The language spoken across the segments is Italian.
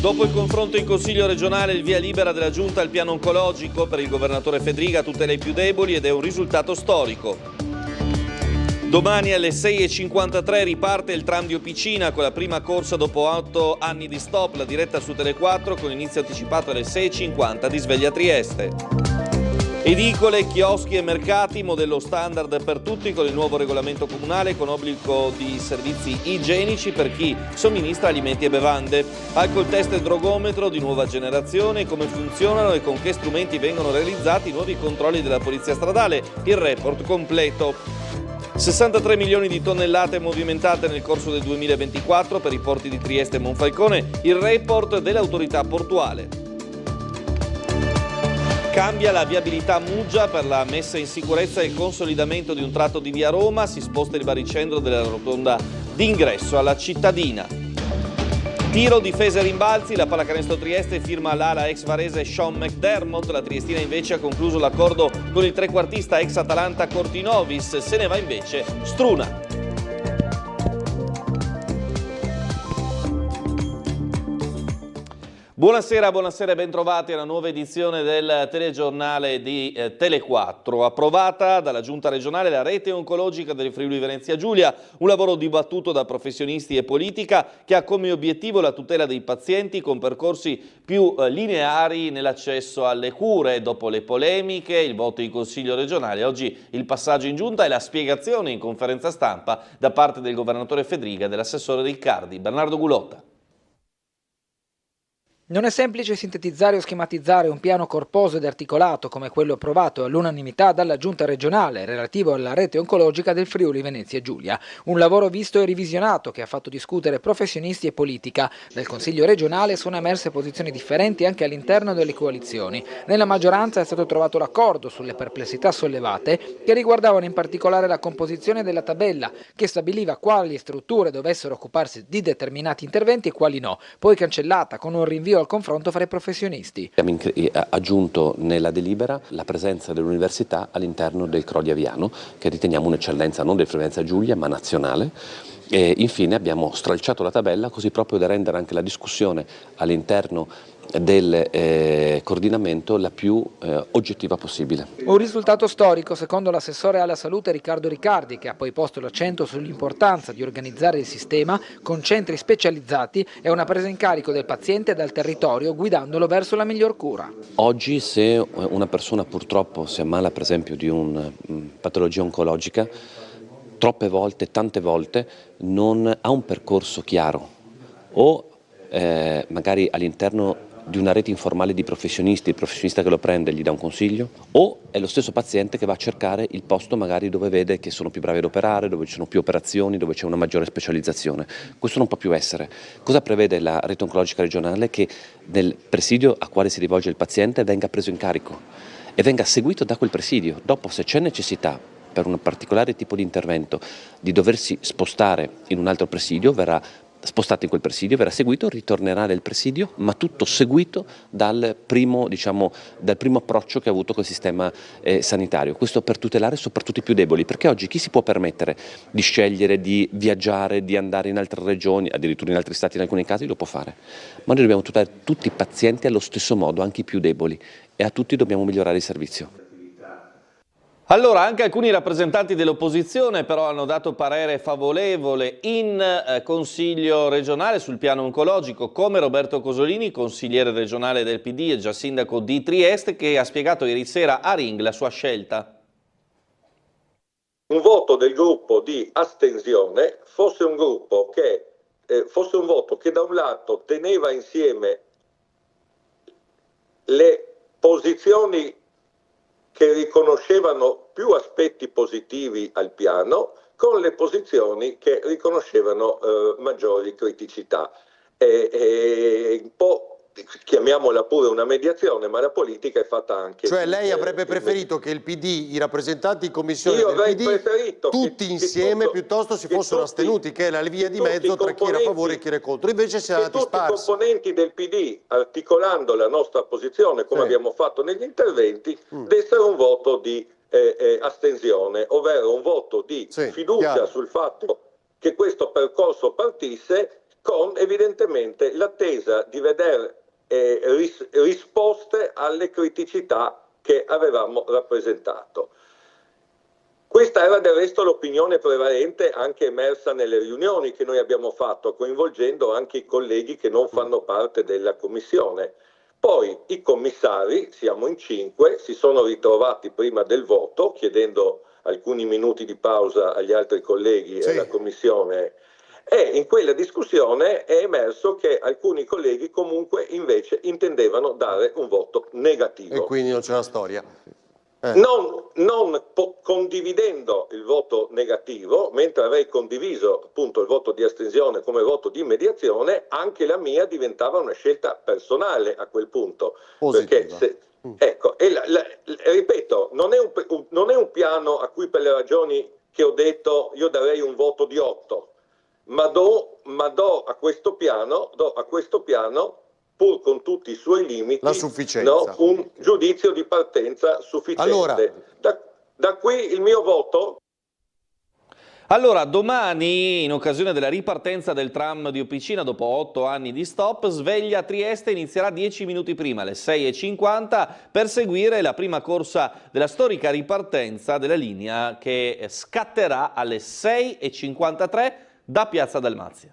Dopo il confronto in Consiglio regionale, il via libera della Giunta al piano oncologico per il governatore Fedriga tutela i più deboli ed è un risultato storico. Domani alle 6:53 riparte il tram di Opicina con la prima corsa dopo 8 anni di stop, la diretta su Tele4 con inizio anticipato alle 6:50 di Sveglia Trieste. Edicole, chioschi e mercati, modello standard per tutti con il nuovo regolamento comunale con obbligo di servizi igienici per chi somministra alimenti e bevande. Alcol test e drogometro di nuova generazione, come funzionano e con che strumenti vengono realizzati i nuovi controlli della polizia stradale, il report completo. 63 milioni di tonnellate movimentate nel corso del 2024 per i porti di Trieste e Monfalcone, il report dell'autorità portuale. Cambia la viabilità Muggia per la messa in sicurezza e il consolidamento di un tratto di via Roma, si sposta il baricentro della rotonda d'ingresso alla cittadina. Tiro, difesa e rimbalzi, la pallacanestro Trieste firma l'ala ex varese Sean McDermott, la triestina invece ha concluso l'accordo con il trequartista ex Atalanta Cortinovis, se ne va invece Struna. Buonasera e bentrovati alla nuova edizione del telegiornale di Tele4. Approvata dalla Giunta regionale la rete oncologica del Friuli Venezia Giulia, un lavoro dibattuto da professionisti e politica che ha come obiettivo la tutela dei pazienti con percorsi più lineari nell'accesso alle cure. Dopo le polemiche, il voto in Consiglio regionale, oggi il passaggio in Giunta e la spiegazione in conferenza stampa da parte del governatore Fedriga e dell'assessore Riccardi. Bernardo Gulotta. Non è semplice sintetizzare o schematizzare un piano corposo ed articolato come quello approvato all'unanimità dalla Giunta regionale relativo alla rete oncologica del Friuli Venezia Giulia. Un lavoro visto e revisionato che ha fatto discutere professionisti e politica. Dal Consiglio regionale sono emerse posizioni differenti anche all'interno delle coalizioni. Nella maggioranza è stato trovato l'accordo sulle perplessità sollevate che riguardavano in particolare la composizione della tabella che stabiliva quali strutture dovessero occuparsi di determinati interventi e quali no, poi cancellata con un rinvio al confronto fra i professionisti. Abbiamo aggiunto nella delibera la presenza dell'università all'interno del CRODI Aviano, che riteniamo un'eccellenza non del Friuli Venezia Giulia ma nazionale. E infine abbiamo stralciato la tabella così proprio da rendere anche la discussione all'interno del coordinamento la più oggettiva possibile. Un risultato storico secondo l'assessore alla salute Riccardo Riccardi, che ha poi posto l'accento sull'importanza di organizzare il sistema con centri specializzati e una presa in carico del paziente dal territorio guidandolo verso la miglior cura. Oggi se una persona purtroppo si ammala per esempio di una patologia oncologica, troppe volte, tante volte non ha un percorso chiaro o magari all'interno di una rete informale di professionisti, il professionista che lo prende gli dà un consiglio, o è lo stesso paziente che va a cercare il posto magari dove vede che sono più bravi ad operare, dove ci sono più operazioni, dove c'è una maggiore specializzazione. Questo non può più essere. Cosa prevede la rete oncologica regionale? Che nel presidio a quale si rivolge il paziente venga preso in carico e venga seguito da quel presidio. Dopo, se c'è necessità per un particolare tipo di intervento di doversi spostare in un altro presidio, verrà spostato in quel presidio, verrà seguito, ritornerà nel presidio, ma tutto seguito dal primo approccio che ha avuto col sistema sanitario. Questo per tutelare soprattutto i più deboli, perché oggi chi si può permettere di scegliere, di viaggiare, di andare in altre regioni, addirittura in altri stati in alcuni casi, lo può fare. Ma noi dobbiamo tutelare tutti i pazienti allo stesso modo, anche i più deboli, e a tutti dobbiamo migliorare il servizio. Allora, anche alcuni rappresentanti dell'opposizione però hanno dato parere favorevole in Consiglio regionale sul piano oncologico, come Roberto Cosolini, consigliere regionale del PD e già sindaco di Trieste, che ha spiegato ieri sera a Ring la sua scelta. Un voto del gruppo di astensione fosse un voto che da un lato teneva insieme le posizioni che riconoscevano più aspetti positivi al piano con le posizioni che riconoscevano maggiori criticità. Un po' chiamiamola pure una mediazione, ma la politica è fatta anche... Cioè lei avrebbe preferito che il PD, i rappresentanti in commissione del PD, tutti insieme piuttosto si fossero astenuti, che è la via di mezzo tra chi era a favore e chi era contro. Invece si è andati sparsi. Tutti i componenti del PD, articolando la nostra posizione, come abbiamo fatto negli interventi, dessero un voto di astensione, ovvero un voto di fiducia sul fatto che questo percorso partisse, con evidentemente l'attesa di vedere risposte alle criticità che avevamo rappresentato. Questa era del resto l'opinione prevalente anche emersa nelle riunioni che noi abbiamo fatto, coinvolgendo anche i colleghi che non fanno parte della Commissione. Poi i commissari, siamo in 5, si sono ritrovati prima del voto, chiedendo alcuni minuti di pausa agli altri colleghi e alla Commissione, e in quella discussione è emerso che alcuni colleghi comunque invece intendevano dare un voto negativo. E quindi non c'è una storia. Non condividendo il voto negativo, mentre avrei condiviso appunto il voto di astensione come voto di mediazione, anche la mia diventava una scelta personale a quel punto. Positiva. Perché ecco, ripeto, non è un piano a cui per le ragioni che ho detto io darei un voto di 8, ma do a questo piano pur con tutti i suoi limiti, la sufficienza. Un giudizio di partenza sufficiente. Allora, da qui il mio voto. Allora, domani, in occasione della ripartenza del tram di Opicina, dopo 8 anni di stop, Sveglia Trieste inizierà 10 minuti prima, alle 6:50, per seguire la prima corsa della storica ripartenza della linea che scatterà alle 6:53 da Piazza Dalmazia.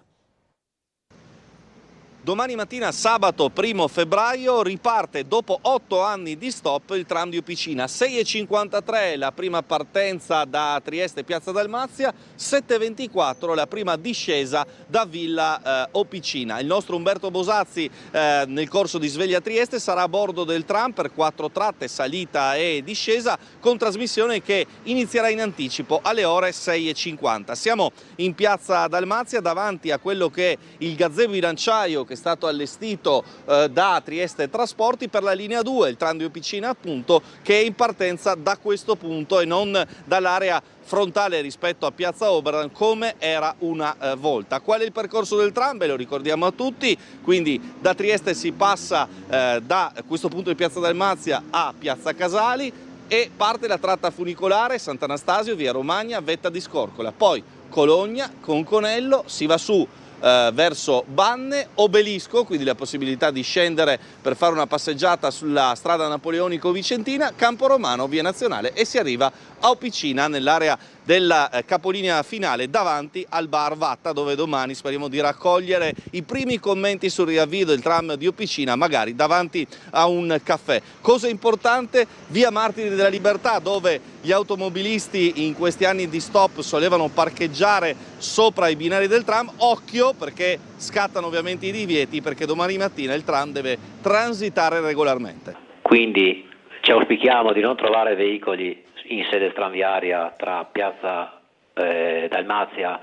Domani mattina, sabato 1 febbraio, riparte dopo 8 anni di stop il tram di Opicina. 6:53 la prima partenza da Trieste Piazza Dalmazia, 7:24 la prima discesa da Villa Opicina. Il nostro Umberto Bosazzi nel corso di Sveglia Trieste sarà a bordo del tram per 4 tratte, salita e discesa, con trasmissione che inizierà in anticipo alle ore 6:50. Siamo in Piazza Dalmazia davanti a quello che è il gazebo bilanciaio che è stato allestito da Trieste Trasporti per la linea 2, il tram di Opicina appunto, che è in partenza da questo punto e non dall'area frontale rispetto a Piazza Oberdan come era una volta. Qual è il percorso del tram? Beh, lo ricordiamo a tutti, quindi da Trieste si passa da questo punto di Piazza Dalmazia a Piazza Casali e parte la tratta funicolare Sant'Anastasio, via Romagna, vetta di Scorcola, poi Cologna, Conconello, si va su verso Banne, Obelisco, quindi la possibilità di scendere per fare una passeggiata sulla strada napoleonico-vicentina, Campo Romano, via Nazionale, e si arriva a Opicina nell'area della capolinea finale davanti al bar Vatta, dove domani speriamo di raccogliere i primi commenti sul riavvio del tram di Opicina, magari davanti a un caffè. Cosa importante, via Martiri della Libertà, dove gli automobilisti in questi anni di stop solevano parcheggiare sopra i binari del tram. Occhio, perché scattano ovviamente i divieti, perché domani mattina il tram deve transitare regolarmente. Quindi ci auspichiamo di non trovare veicoli in sede tranviaria tra Piazza Dalmazia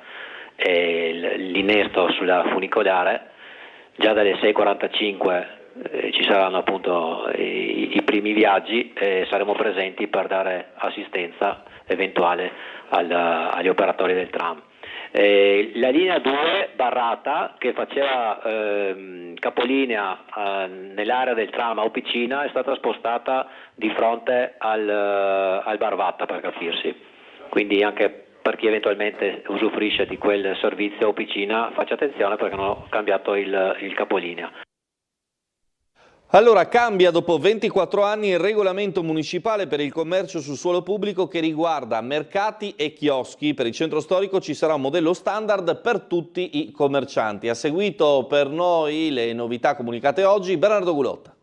e l'innesto sulla funicolare. Già dalle 6:45 ci saranno appunto i primi viaggi e saremo presenti per dare assistenza eventuale agli operatori del tram. La linea 2 Barrata, che faceva capolinea nell'area del tram a Opicina, è stata spostata di fronte al Barvatta, per capirsi, quindi anche per chi eventualmente usufruisce di quel servizio a Opicina faccia attenzione perché hanno cambiato il capolinea. Allora, cambia dopo 24 anni il regolamento municipale per il commercio sul suolo pubblico che riguarda mercati e chioschi. Per il centro storico ci sarà un modello standard per tutti i commercianti. Ha seguito per noi le novità comunicate oggi Bernardo Gulotta.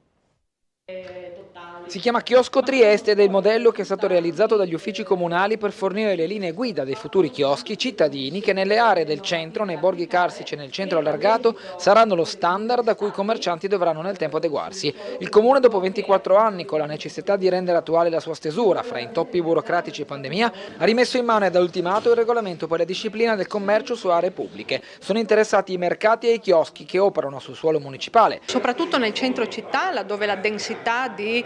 Si chiama Chiosco Trieste ed è il modello che è stato realizzato dagli uffici comunali per fornire le linee guida dei futuri chioschi cittadini che nelle aree del centro, nei borghi carsici e nel centro allargato saranno lo standard a cui i commercianti dovranno nel tempo adeguarsi. Il Comune dopo 24 anni, con la necessità di rendere attuale la sua stesura fra intoppi burocratici e pandemia, ha rimesso in mano ed ha ultimato il regolamento per la disciplina del commercio su aree pubbliche. Sono interessati i mercati e i chioschi che operano sul suolo municipale. Soprattutto nel centro città, laddove la densità di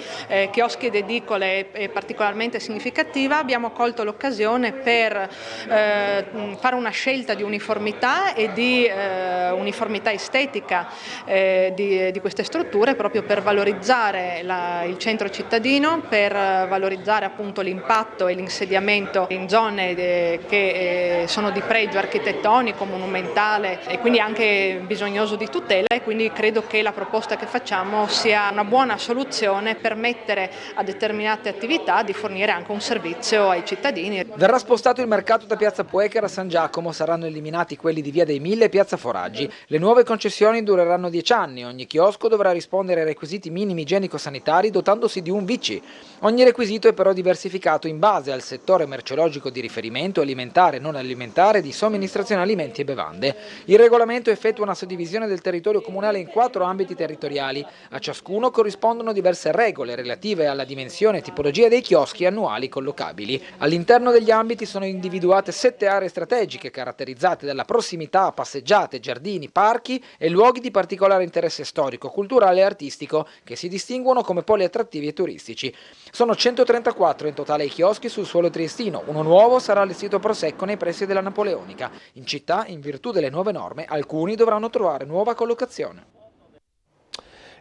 chioschi ed edicole è particolarmente significativa. Abbiamo colto l'occasione per fare una scelta di uniformità e di uniformità estetica di queste strutture, proprio per valorizzare il centro cittadino, per valorizzare appunto l'impatto e l'insediamento in zone che sono di pregio architettonico, monumentale e quindi anche bisognoso di tutela, e quindi credo che la proposta che facciamo sia una buona soluzione per permettere a determinate attività di fornire anche un servizio ai cittadini. Verrà spostato il mercato da Piazza Puecher a San Giacomo, saranno eliminati quelli di Via dei Mille e Piazza Foraggi. Le nuove concessioni dureranno 10 anni, ogni chiosco dovrà rispondere ai requisiti minimi igienico-sanitari dotandosi di un WC. Ogni requisito è però diversificato in base al settore merceologico di riferimento, alimentare, non alimentare, di somministrazione alimenti e bevande. Il regolamento effettua una suddivisione del territorio comunale in 4 ambiti territoriali. A ciascuno corrispondono diverse regole relative alla dimensione e tipologia dei chioschi annuali collocabili. All'interno degli ambiti sono individuate 7 aree strategiche caratterizzate dalla prossimità a passeggiate, giardini, parchi e luoghi di particolare interesse storico, culturale e artistico che si distinguono come poli attrattivi e turistici. Sono 134 in totale i chioschi sul suolo triestino. Uno nuovo sarà allestito a Prosecco nei pressi della Napoleonica. In città, in virtù delle nuove norme, alcuni dovranno trovare nuova collocazione.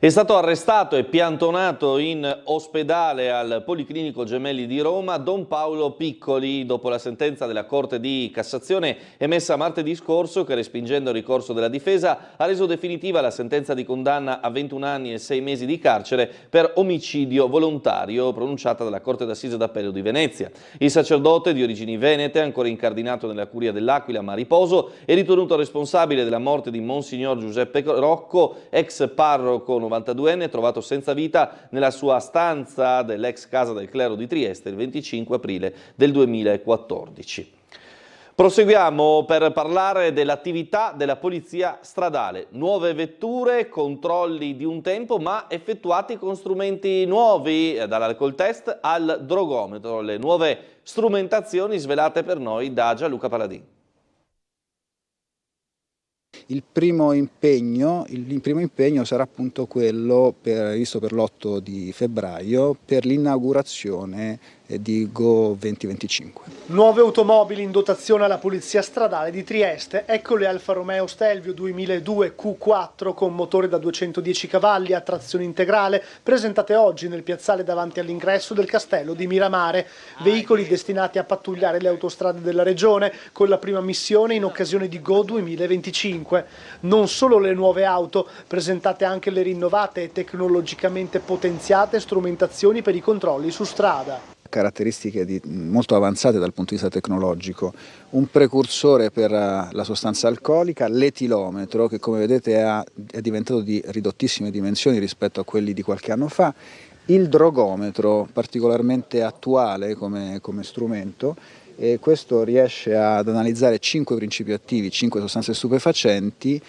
È stato arrestato e piantonato in ospedale al Policlinico Gemelli di Roma Don Paolo Piccoli dopo la sentenza della Corte di Cassazione emessa martedì scorso che, respingendo il ricorso della difesa, ha reso definitiva la sentenza di condanna a 21 anni e 6 mesi di carcere per omicidio volontario pronunciata dalla Corte d'Assise d'Appello di Venezia. Il sacerdote di origini venete, ancora incardinato nella curia dell'Aquila ma a riposo, è ritenuto responsabile della morte di Monsignor Giuseppe Rocco, ex parroco 92enne, trovato senza vita nella sua stanza dell'ex casa del clero di Trieste il 25 aprile del 2014. Proseguiamo per parlare dell'attività della polizia stradale. Nuove vetture, controlli di un tempo ma effettuati con strumenti nuovi, dall'alcol test al drogometro. Le nuove strumentazioni svelate per noi da Gianluca Paladin. Il primo impegno sarà appunto quello previsto per l'8 di febbraio per l'inaugurazione di Go 2025. Nuove automobili in dotazione alla Polizia Stradale di Trieste. Ecco le Alfa Romeo Stelvio 2002 Q4 con motore da 210 cavalli a trazione integrale, presentate oggi nel piazzale davanti all'ingresso del castello di Miramare. Veicoli destinati a pattugliare le autostrade della regione con la prima missione in occasione di Go 2025. Non solo le nuove auto, presentate anche le rinnovate e tecnologicamente potenziate strumentazioni per i controlli su strada. Caratteristiche molto avanzate dal punto di vista tecnologico, un precursore per la sostanza alcolica, l'etilometro che come vedete è diventato di ridottissime dimensioni rispetto a quelli di qualche anno fa, il drogometro particolarmente attuale come strumento, e questo riesce ad analizzare 5 principi attivi, 5 sostanze stupefacenti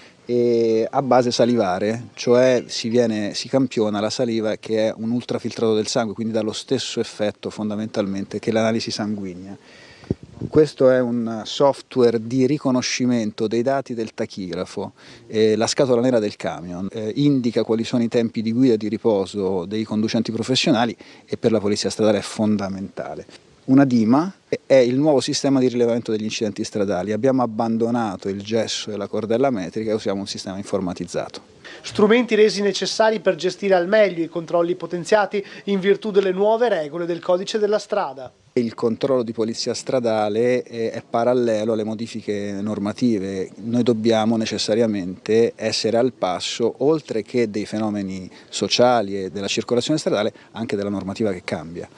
a base salivare, cioè si campiona la saliva che è un ultrafiltrato del sangue, quindi dà lo stesso effetto fondamentalmente che l'analisi sanguigna. Questo è un software di riconoscimento dei dati del tachigrafo, la scatola nera del camion, indica quali sono i tempi di guida e di riposo dei conducenti professionali e per la polizia stradale è fondamentale. Una DIMA è il nuovo sistema di rilevamento degli incidenti stradali. Abbiamo abbandonato il gesso e la cordella metrica e usiamo un sistema informatizzato. Strumenti resi necessari per gestire al meglio i controlli potenziati in virtù delle nuove regole del codice della strada. Il controllo di polizia stradale è parallelo alle modifiche normative. Noi dobbiamo necessariamente essere al passo, oltre che dei fenomeni sociali e della circolazione stradale, anche della normativa che cambia.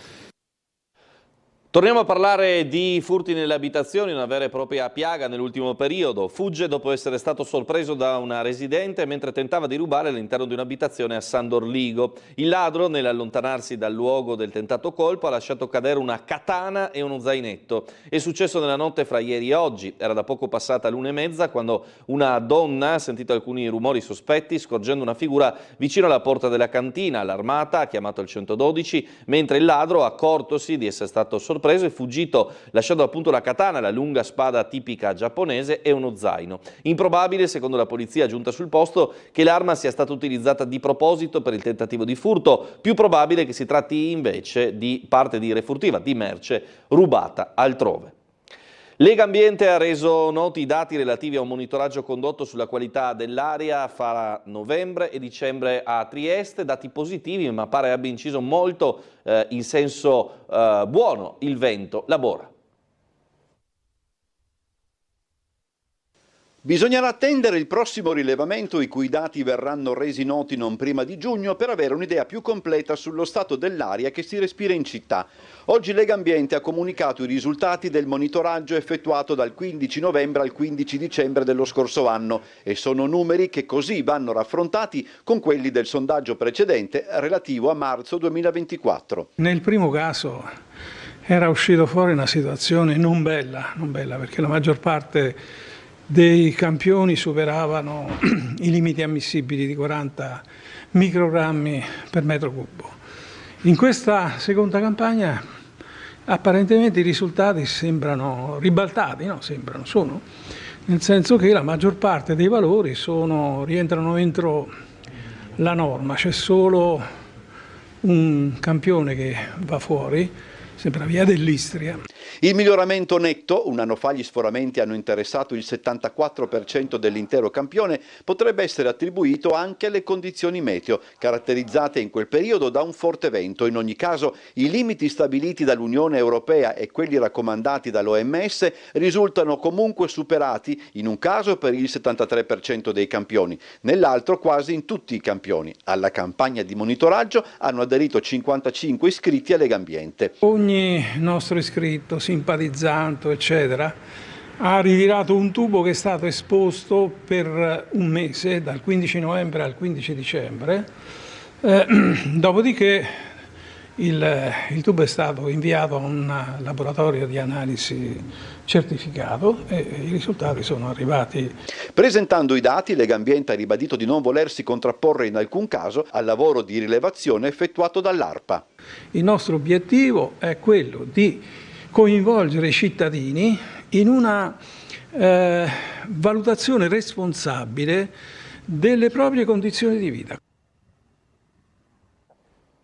Torniamo a parlare di furti nelle abitazioni, una vera e propria piaga nell'ultimo periodo. Fugge dopo essere stato sorpreso da una residente mentre tentava di rubare all'interno di un'abitazione a San Dorligo. Il ladro, nell'allontanarsi dal luogo del tentato colpo, ha lasciato cadere una katana e uno zainetto. È successo nella notte fra ieri e oggi. Era da poco passata l'1:30 quando una donna ha sentito alcuni rumori sospetti scorgendo una figura vicino alla porta della cantina. Allarmata ha chiamato il 112 mentre il ladro, accortosi di essere stato sorpreso, sorpreso, è fuggito lasciando appunto la katana, la lunga spada tipica giapponese, e uno zaino. Improbabile, secondo la polizia giunta sul posto, che l'arma sia stata utilizzata di proposito per il tentativo di furto. Più probabile che si tratti invece di parte di refurtiva, di merce rubata altrove. Legambiente ha reso noti i dati relativi a un monitoraggio condotto sulla qualità dell'aria fra novembre e dicembre a Trieste, dati positivi, ma pare abbia inciso molto in senso buono il vento. Labora. Bisognerà attendere il prossimo rilevamento, i cui dati verranno resi noti non prima di giugno, per avere un'idea più completa sullo stato dell'aria che si respira in città. Oggi Legambiente ha comunicato i risultati del monitoraggio effettuato dal 15 novembre al 15 dicembre dello scorso anno e sono numeri che così vanno raffrontati con quelli del sondaggio precedente relativo a marzo 2024. Nel primo caso era uscito fuori una situazione non bella perché la maggior parte dei campioni superavano i limiti ammissibili di 40 microgrammi per metro cubo. In questa seconda campagna apparentemente i risultati sembrano ribaltati, sono, nel senso che la maggior parte dei valori rientrano entro la norma, c'è solo un campione che va fuori, sembra via dell'Istria. Il miglioramento netto, un anno fa gli sforamenti hanno interessato il 74% dell'intero campione, potrebbe essere attribuito anche alle condizioni meteo, caratterizzate in quel periodo da un forte vento. In ogni caso, i limiti stabiliti dall'Unione Europea e quelli raccomandati dall'OMS risultano comunque superati, in un caso per il 73% dei campioni, nell'altro quasi in tutti i campioni. Alla campagna di monitoraggio hanno aderito 55 iscritti a Legambiente. Ogni nostro iscritto, simpatizzante, eccetera, ha ritirato un tubo che è stato esposto per un mese, dal 15 novembre al 15 dicembre, dopodiché il tubo è stato inviato a un laboratorio di analisi certificato e i risultati sono arrivati. Presentando i dati, Legambiente ha ribadito di non volersi contrapporre in alcun caso al lavoro di rilevazione effettuato dall'ARPA. Il nostro obiettivo è quello di coinvolgere i cittadini in una valutazione responsabile delle proprie condizioni di vita.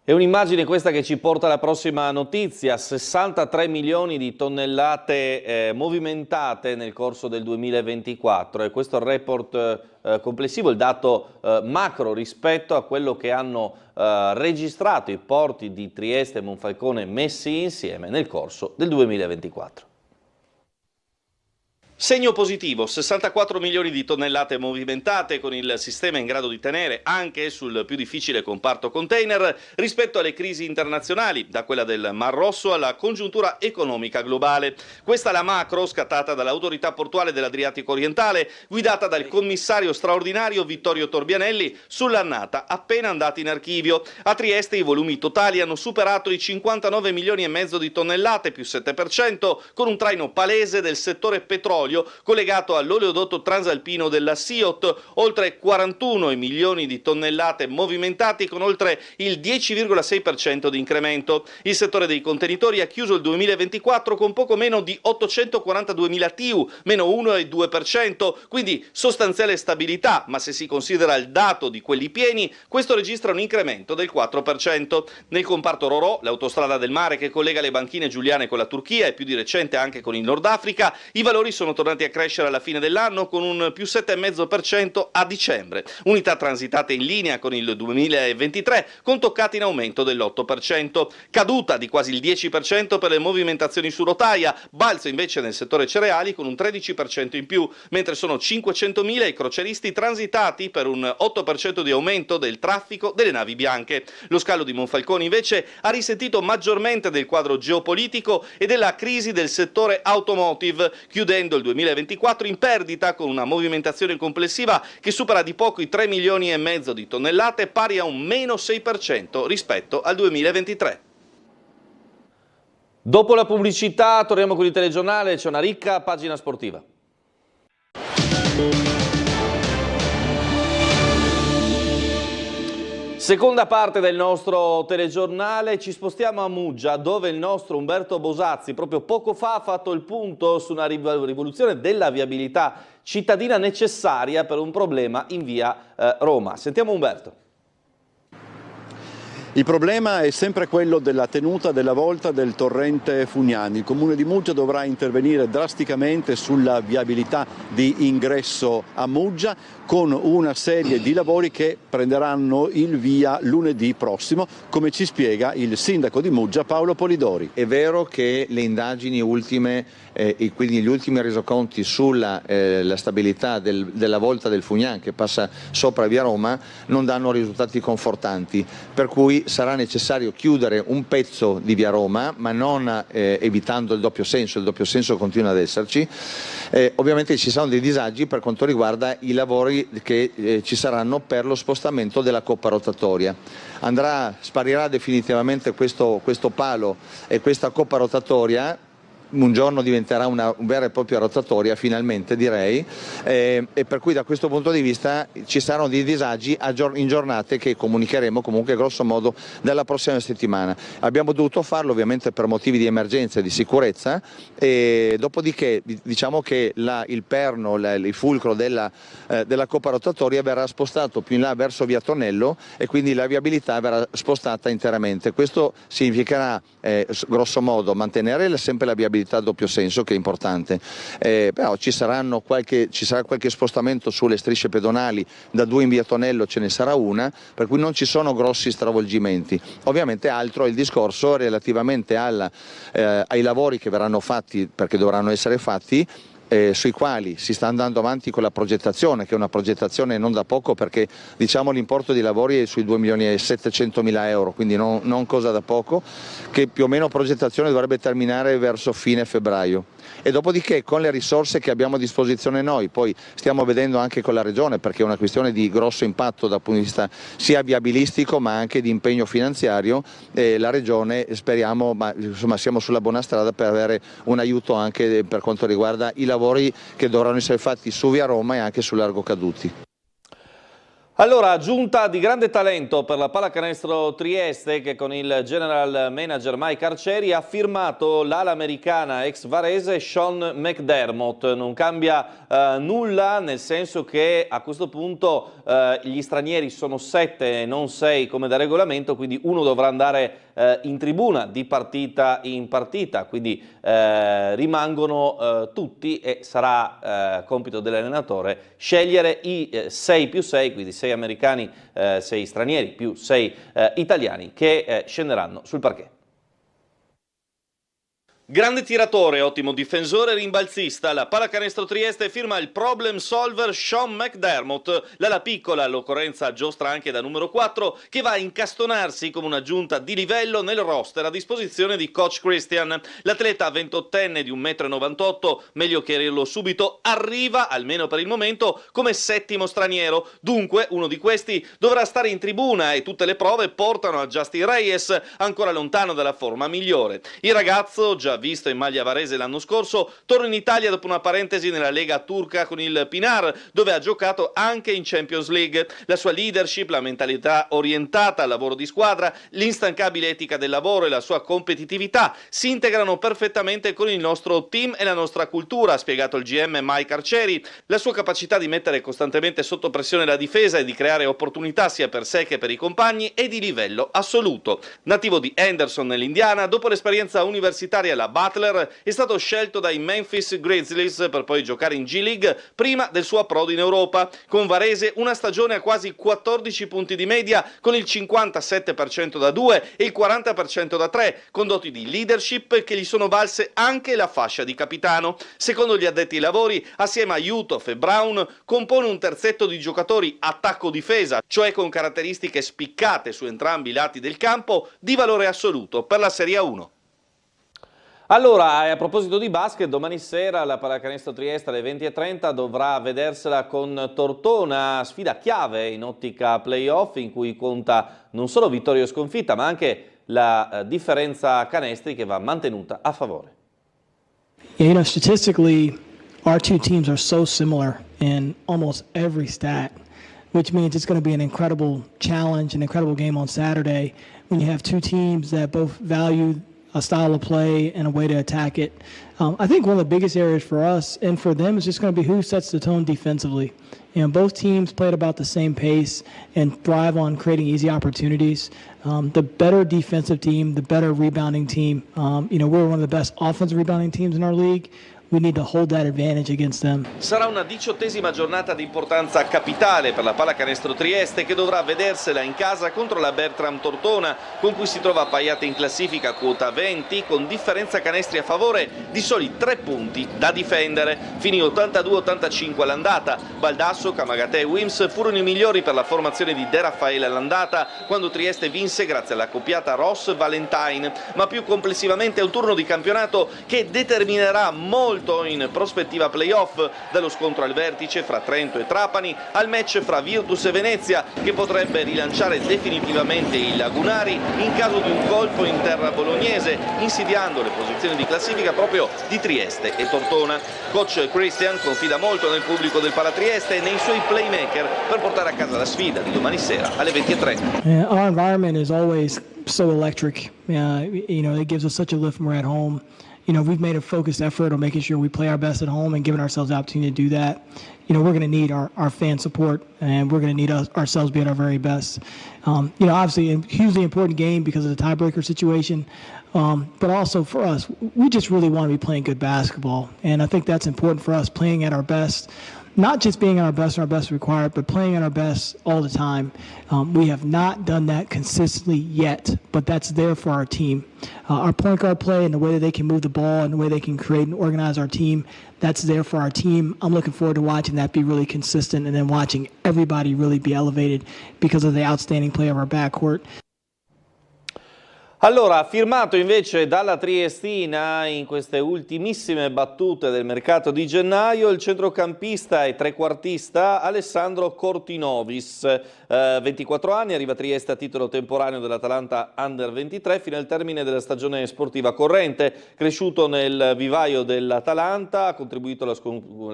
È un'immagine questa che ci porta alla prossima notizia: 63 milioni di tonnellate movimentate nel corso del 2024, e questo è il report complessivo, il dato macro rispetto a quello che hanno registrato i porti di Trieste e Monfalcone messi insieme nel corso del 2024. Segno positivo, 64 milioni di tonnellate movimentate, con il sistema in grado di tenere anche sul più difficile comparto container rispetto alle crisi internazionali, da quella del Mar Rosso alla congiuntura economica globale. Questa è la macro scattata dall'autorità portuale dell'Adriatico orientale, guidata dal commissario straordinario Vittorio Torbianelli, sull'annata appena andata in archivio. A Trieste i volumi totali hanno superato i 59 milioni e mezzo di tonnellate, più 7%, con un traino palese del settore petrolio collegato all'oleodotto transalpino della SIOT, oltre 41 milioni di tonnellate movimentati, con oltre il 10,6% di incremento. Il settore dei contenitori ha chiuso il 2024 con poco meno di 842.000 TEU, meno 1,2%, quindi sostanziale stabilità, ma se si considera il dato di quelli pieni, questo registra un incremento del 4%. Nel comparto Ro-Ro, l'autostrada del mare che collega le banchine giuliane con la Turchia e più di recente anche con il Nord Africa, i valori sono tornati a crescere alla fine dell'anno con un più 7,5% a dicembre. Unità transitate in linea con il 2023 con toccati in aumento dell'8%. Caduta di quasi il 10% per le movimentazioni su rotaia, balzo invece nel settore cereali con un 13% in più, mentre sono 500.000 i crocieristi transitati per un 8% di aumento del traffico delle navi bianche. Lo scalo di Monfalcone invece ha risentito maggiormente del quadro geopolitico e della crisi del settore automotive, chiudendo il 2024 in perdita con una movimentazione complessiva che supera di poco i 3 milioni e mezzo di tonnellate, pari a un meno 6% rispetto al 2023. Dopo la pubblicità torniamo con il telegiornale, c'è una ricca pagina sportiva. Seconda parte del nostro telegiornale, ci spostiamo a Muggia, dove il nostro Umberto Bosazzi proprio poco fa ha fatto il punto su una rivoluzione della viabilità cittadina necessaria per un problema in via Roma. Sentiamo Umberto. Il problema è sempre quello della tenuta della volta del torrente Fugnani. Il Comune di Muggia dovrà intervenire drasticamente sulla viabilità di ingresso a Muggia con una serie di lavori che prenderanno il via lunedì prossimo, come ci spiega il sindaco di Muggia Paolo Polidori. È vero che le indagini ultime e quindi gli ultimi resoconti sulla la stabilità della volta del Fugnan che passa sopra via Roma non danno risultati confortanti, per cui sarà necessario chiudere un pezzo di via Roma, ma non evitando il doppio senso continua ad esserci. Ovviamente ci saranno dei disagi per quanto riguarda i lavori che ci saranno per lo spostamento della coppa rotatoria. Sparirà definitivamente questo palo e questa coppa rotatoria. Un giorno diventerà una vera e propria rotatoria, finalmente direi, e per cui da questo punto di vista ci saranno dei disagi in giornate che comunicheremo comunque grosso modo dalla prossima settimana. Abbiamo dovuto farlo ovviamente per motivi di emergenza e di sicurezza, e dopodiché diciamo che il perno, il fulcro della coppa rotatoria verrà spostato più in là verso via Tonello e quindi la viabilità verrà spostata interamente. Questo significherà grosso modo mantenere sempre la viabilità a doppio senso, che è importante, però ci sarà qualche spostamento sulle strisce pedonali, da 2 in via Tonello ce ne sarà una, per cui non ci sono grossi stravolgimenti. Ovviamente altro è il discorso relativamente ai lavori che verranno fatti, perché dovranno essere fatti, sui quali si sta andando avanti con la progettazione, che è una progettazione non da poco, perché diciamo l'importo dei lavori è sui 2.700.000 euro, quindi non cosa da poco, che più o meno progettazione dovrebbe terminare verso fine febbraio. E dopodiché con le risorse che abbiamo a disposizione noi, poi stiamo vedendo anche con la Regione, perché è una questione di grosso impatto dal punto di vista sia viabilistico ma anche di impegno finanziario, la Regione speriamo, ma insomma siamo sulla buona strada per avere un aiuto anche per quanto riguarda i lavori che dovranno essere fatti su via Roma e anche su Largo Caduti. Allora, giunta di grande talento per la pallacanestro Trieste, che con il general manager Mike Arcieri ha firmato l'ala americana ex Varese Sean McDermott. Non cambia nulla, nel senso che a questo punto gli stranieri sono 7 e non 6 come da regolamento, quindi uno dovrà andare in tribuna di partita in partita, quindi rimangono tutti e sarà compito dell'allenatore scegliere i 6+6, quindi 6 americani, 6 stranieri più 6 italiani che scenderanno sul parquet. Grande tiratore, ottimo difensore e rimbalzista, la pallacanestro Trieste firma il problem solver Sean McDermott, l'ala piccola, all'occorrenza giostra anche da numero 4, che va a incastonarsi come un'aggiunta di livello nel roster a disposizione di coach Christian. L'atleta 28enne di 1,98 m, meglio chiarirlo subito, arriva, almeno per il momento, come 7° straniero. Dunque, uno di questi dovrà stare in tribuna e tutte le prove portano a Justin Reyes, ancora lontano dalla forma migliore. Il ragazzo, già visto in maglia varese l'anno scorso, torna in Italia dopo una parentesi nella Lega turca con il Pinar, dove ha giocato anche in Champions League. La sua leadership, la mentalità orientata al lavoro di squadra, l'instancabile etica del lavoro e la sua competitività si integrano perfettamente con il nostro team e la nostra cultura, ha spiegato il GM Mike Arcieri. La sua capacità di mettere costantemente sotto pressione la difesa e di creare opportunità sia per sé che per i compagni è di livello assoluto. Nativo di Henderson nell'Indiana, dopo l'esperienza universitaria alla Butler è stato scelto dai Memphis Grizzlies per poi giocare in G League prima del suo approdo in Europa. Con Varese una stagione a quasi 14 punti di media, con il 57% da 2 e il 40% da 3, con doti di leadership che gli sono valse anche la fascia di capitano. Secondo gli addetti ai lavori, assieme a Uthoff e Brown, compone un terzetto di giocatori attacco-difesa, cioè con caratteristiche spiccate su entrambi i lati del campo, di valore assoluto per la Serie 1. Allora, a proposito di basket, domani sera la pallacanestro Trieste alle 20:30 dovrà vedersela con Tortona, sfida chiave in ottica playoff in cui conta non solo vittoria o sconfitta ma anche la differenza canestri che va mantenuta a favore. Yeah, you know, statistically our two teams are so similar in almost every stat which means it's going to be an incredible challenge, an incredible game on Saturday when you have two teams that both value a style of play and a way to attack it. I think one of the biggest areas for us and for them is just going to be who sets the tone defensively. You know, both teams play at about the same pace and thrive on creating easy opportunities. The better defensive team, the better rebounding team. We're one of the best offensive rebounding teams in our league. We need to hold that advantage against them. Sarà una 18ª giornata di importanza capitale per la Pallacanestro Trieste, che dovrà vedersela in casa contro la Bertram Tortona, con cui si trova appaiata in classifica quota 20, con differenza canestri a favore di soli 3 punti da difendere. Finì 82-85 all'andata. Baldasso, Kamagate e Wims furono i migliori per la formazione di De Raffaele all'andata, quando Trieste vinse grazie alla accoppiata Ross-Valentine, ma più complessivamente è un turno di campionato che determinerà molto in prospettiva playoff, dallo scontro al vertice fra Trento e Trapani al match fra Virtus e Venezia, che potrebbe rilanciare definitivamente i lagunari in caso di un colpo in terra bolognese, insidiando le posizioni di classifica proprio di Trieste e Tortona. Coach Christian confida molto nel pubblico del Palatrieste e nei suoi playmaker per portare a casa la sfida di domani sera alle 20:30. Our environment is always so electric. It gives us such a lift when we're at home. We've made a focused effort on making sure we play our best at home and giving ourselves the opportunity to do that. We're going to need our fan support, and we're going to need ourselves being our very best. Obviously a hugely important game because of the tiebreaker situation, but also for us, we just really want to be playing good basketball, and I think that's important for us, playing at our best. Not just being at our best and our best required, but playing at our best all the time. We have not done that consistently yet, but that's there for our team. Our point guard play and the way that they can move the ball and the way they can create and organize our team, that's there for our team. I'm looking forward to watching that be really consistent and then watching everybody really be elevated because of the outstanding play of our backcourt. Allora, firmato invece dalla Triestina in queste ultimissime battute del mercato di gennaio il centrocampista e trequartista Alessandro Cortinovis, 24 anni, arriva a Trieste a titolo temporaneo dell'Atalanta Under 23 fino al termine della stagione sportiva corrente. Cresciuto nel vivaio dell'Atalanta, ha contribuito alla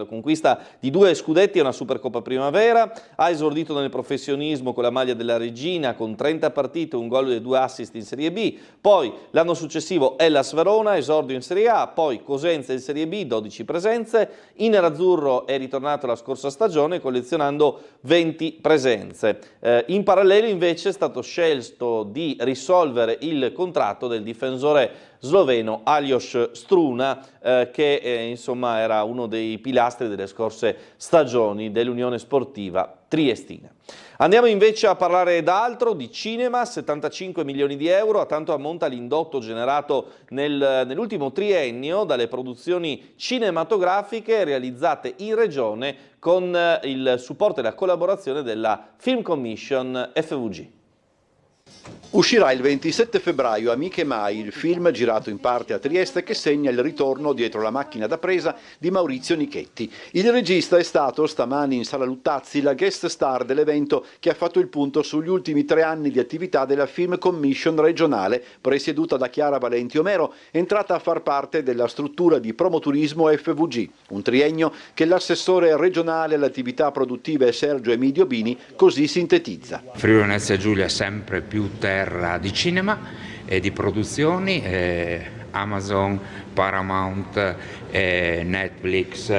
conquista di 2 scudetti e una Supercoppa Primavera, ha esordito nel professionismo con la maglia della Regina con 30 partite, un gol e 2 assist in Serie B. Poi l'anno successivo Hellas Verona, esordio in Serie A, poi Cosenza in Serie B, 12 presenze. In nerazzurro è ritornato la scorsa stagione collezionando 20 presenze. In parallelo invece è stato scelto di risolvere il contratto del difensore sloveno Aljoš Struna, che insomma era uno dei pilastri delle scorse stagioni dell'Unione Sportiva Triestina. Andiamo invece a parlare d'altro, di cinema. 75 milioni di euro, a tanto ammonta l'indotto generato nell'ultimo triennio dalle produzioni cinematografiche realizzate in regione con il supporto e la collaborazione della Film Commission FVG. Uscirà il 27 febbraio Amiche Mai, il film girato in parte a Trieste che segna il ritorno dietro la macchina da presa di Maurizio Nichetti. Il regista è stato stamani in Sala Luttazzi la guest star dell'evento che ha fatto il punto sugli ultimi 3 anni di attività della Film Commission regionale, presieduta da Chiara Valenti Omero, entrata a far parte della struttura di promoturismo FVG, un triennio che l'assessore regionale alle attività produttive Sergio Emidio Bini così sintetizza. Friuli Venezia Giulia è sempre più terra di cinema e di produzioni, Amazon, Paramount, Netflix,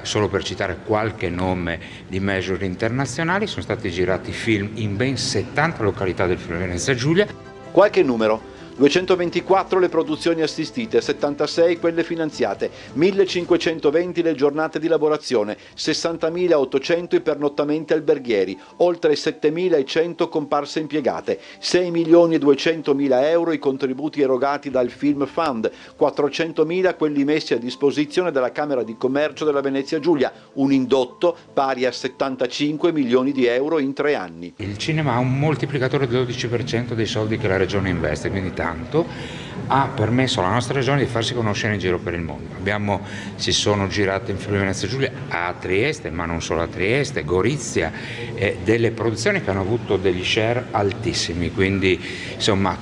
solo per citare qualche nome di major internazionali. Sono stati girati film in ben 70 località del Friuli Venezia Giulia. Qualche numero: 224 le produzioni assistite, 76 quelle finanziate, 1520 le giornate di lavorazione, 60.800 i pernottamenti alberghieri, oltre 7.100 comparse impiegate, 6.200.000 euro i contributi erogati dal Film Fund, 400.000 quelli messi a disposizione dalla Camera di Commercio della Venezia Giulia, un indotto pari a 75 milioni di euro in 3 anni. Il cinema ha un moltiplicatore del 12% dei soldi che la regione investe, quindi ha permesso alla nostra regione di farsi conoscere in giro per il mondo. Si sono girate in Friuli Venezia Giulia, a Trieste, ma non solo a Trieste, Gorizia, delle produzioni che hanno avuto degli share altissimi, quindi insomma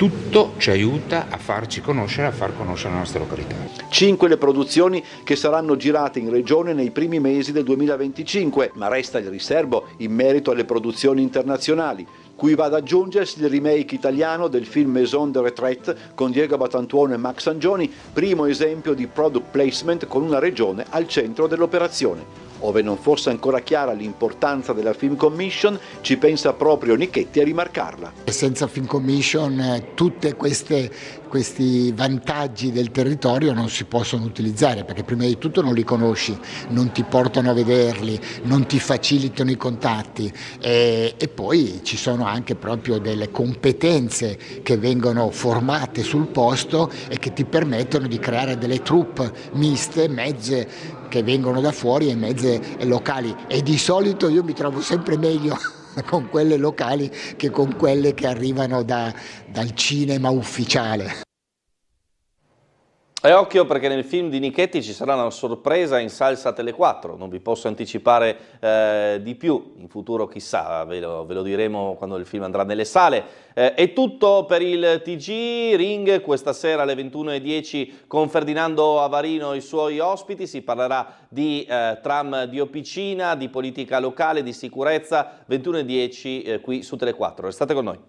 tutto ci aiuta a farci conoscere, a far conoscere la nostra località. 5 le produzioni che saranno girate in regione nei primi mesi del 2025, ma resta il riservo in merito alle produzioni internazionali, cui va ad aggiungersi il remake italiano del film Maison de Retraite con Diego Batantuono e Max Sangioni, primo esempio di product placement con una regione al centro dell'operazione. Ove non fosse ancora chiara l'importanza della Film Commission, ci pensa proprio Nichetti a rimarcarla. Senza Film Commission tutti questi vantaggi del territorio non si possono utilizzare, perché prima di tutto non li conosci, non ti portano a vederli, non ti facilitano i contatti e poi ci sono anche proprio delle competenze che vengono formate sul posto e che ti permettono di creare delle troupe miste, mezze che vengono da fuori e mezze locali, e di solito io mi trovo sempre meglio con quelle locali che con quelle che arrivano dal cinema ufficiale. E occhio, perché nel film di Nichetti ci sarà una sorpresa in salsa Tele 4, non vi posso anticipare di più, in futuro chissà, ve lo diremo quando il film andrà nelle sale. È tutto per il TG Ring, questa sera alle 21:10 con Ferdinando Avarino e i suoi ospiti, si parlerà di tram di Opicina, di politica locale, di sicurezza, 21:10 qui su Tele 4, restate con noi.